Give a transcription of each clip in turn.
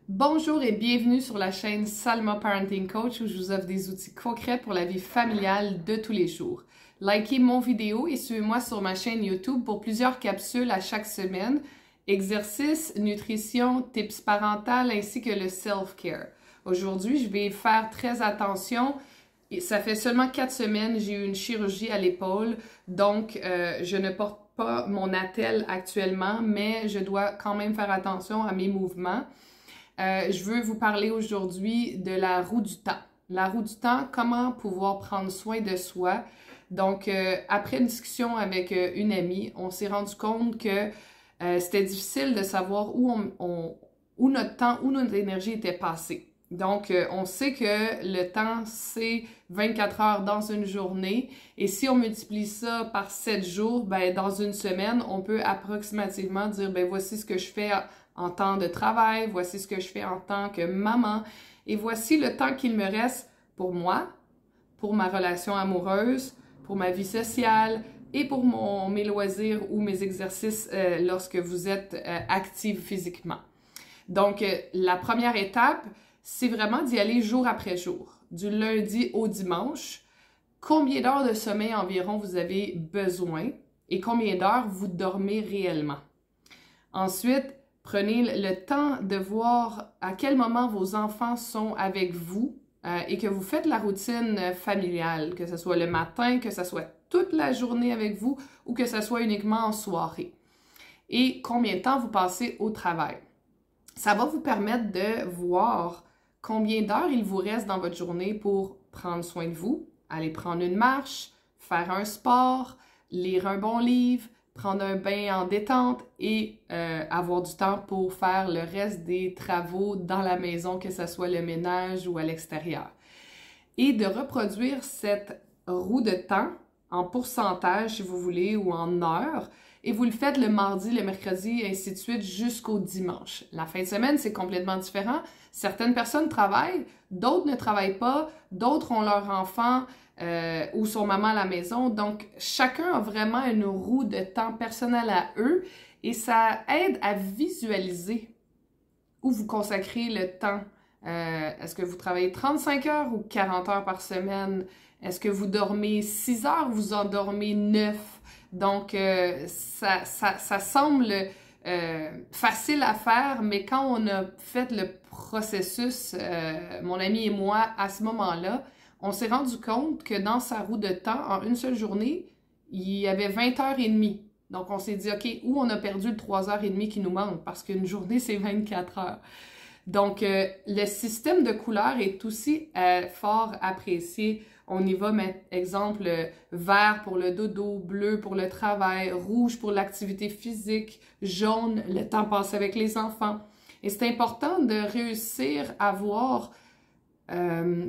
Bonjour et bienvenue sur la chaîne Salma Parenting Coach où je vous offre des outils concrets pour la vie familiale de tous les jours. Likez mon vidéo et suivez-moi sur ma chaîne YouTube pour plusieurs capsules à chaque semaine, exercices, nutrition, tips parentaux ainsi que le self-care. Aujourd'hui, je vais faire très attention. Ça fait seulement 4 semaines, j'ai eu une chirurgie à l'épaule, donc je ne porte pas mon attelle actuellement, mais je dois quand même faire attention à mes mouvements. Je veux vous parler aujourd'hui de la roue du temps. La roue du temps, comment pouvoir prendre soin de soi. Donc, après une discussion avec une amie, on s'est rendu compte que c'était difficile de savoir où notre temps, où notre énergie était passée. Donc, on sait que le temps, c'est 24 heures dans une journée. Et si on multiplie ça par 7 jours, ben, dans une semaine, on peut approximativement dire, ben, voici ce que je fais en temps de travail, voici ce que je fais en tant que maman, et voici le temps qu'il me reste pour moi, pour ma relation amoureuse, pour ma vie sociale et pour mes loisirs ou mes exercices lorsque vous êtes active physiquement. Donc, la première étape, c'est vraiment d'y aller jour après jour, du lundi au dimanche. Combien d'heures de sommeil environ vous avez besoin et combien d'heures vous dormez réellement. Ensuite, prenez le temps de voir à quel moment vos enfants sont avec vous et que vous faites la routine familiale, que ce soit le matin, que ce soit toute la journée avec vous ou que ce soit uniquement en soirée. Et combien de temps vous passez au travail. Ça va vous permettre de voir combien d'heures il vous reste dans votre journée pour prendre soin de vous, aller prendre une marche, faire un sport, lire un bon livre, prendre un bain en détente et avoir du temps pour faire le reste des travaux dans la maison, que ce soit le ménage ou à l'extérieur. Et de reproduire cette roue de temps en pourcentage, si vous voulez, ou en heures. Et vous le faites le mardi, le mercredi, et ainsi de suite, jusqu'au dimanche. La fin de semaine, c'est complètement différent. Certaines personnes travaillent, d'autres ne travaillent pas, d'autres ont leurs enfants ou sont maman à la maison. Donc, chacun a vraiment une roue de temps personnelle à eux et ça aide à visualiser où vous consacrez le temps. Est-ce que vous travaillez 35 heures ou 40 heures par semaine? Est-ce que vous dormez 6 heures ou vous en dormez 9? Donc, ça semble facile à faire, mais quand on a fait le processus, mon ami et moi, à ce moment-là, on s'est rendu compte que dans sa roue de temps, en une seule journée, il y avait 20h30. Donc, on s'est dit, OK, où on a perdu le 3h30 qui nous manque? Parce qu'une journée, c'est 24 heures. Donc, le système de couleurs est aussi fort apprécié. On y va mettre, exemple, vert pour le dodo, bleu pour le travail, rouge pour l'activité physique, jaune, le temps passé avec les enfants. Et c'est important de réussir à voir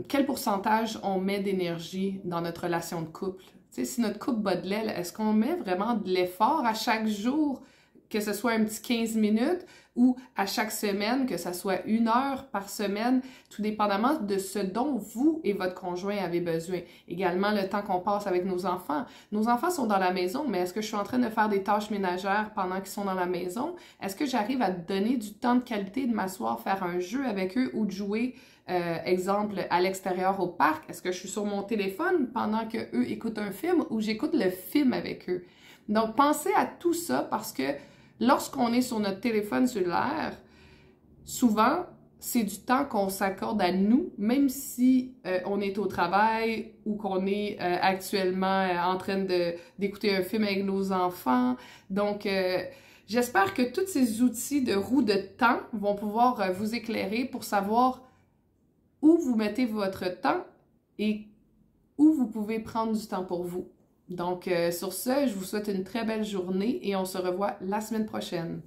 quel pourcentage on met d'énergie dans notre relation de couple. Tu sais, si notre couple bat de l'aile, est-ce qu'on met vraiment de l'effort à chaque jour, que ce soit un petit 15 minutes ou à chaque semaine, que ce soit 1 heure par semaine, tout dépendamment de ce dont vous et votre conjoint avez besoin. Également, le temps qu'on passe avec nos enfants. Nos enfants sont dans la maison, mais est-ce que je suis en train de faire des tâches ménagères pendant qu'ils sont dans la maison? Est-ce que j'arrive à donner du temps de qualité, de m'asseoir, faire un jeu avec eux ou de jouer, exemple, à l'extérieur au parc? Est-ce que je suis sur mon téléphone pendant qu'eux écoutent un film ou j'écoute le film avec eux? Donc, pensez à tout ça parce que lorsqu'on est sur notre téléphone cellulaire, souvent, c'est du temps qu'on s'accorde à nous, même si on est au travail ou qu'on est actuellement en train d'écouter un film avec nos enfants. Donc, j'espère que tous ces outils de roue de temps vont pouvoir vous éclairer pour savoir où vous mettez votre temps et où vous pouvez prendre du temps pour vous. Donc, sur ce, je vous souhaite une très belle journée et on se revoit la semaine prochaine.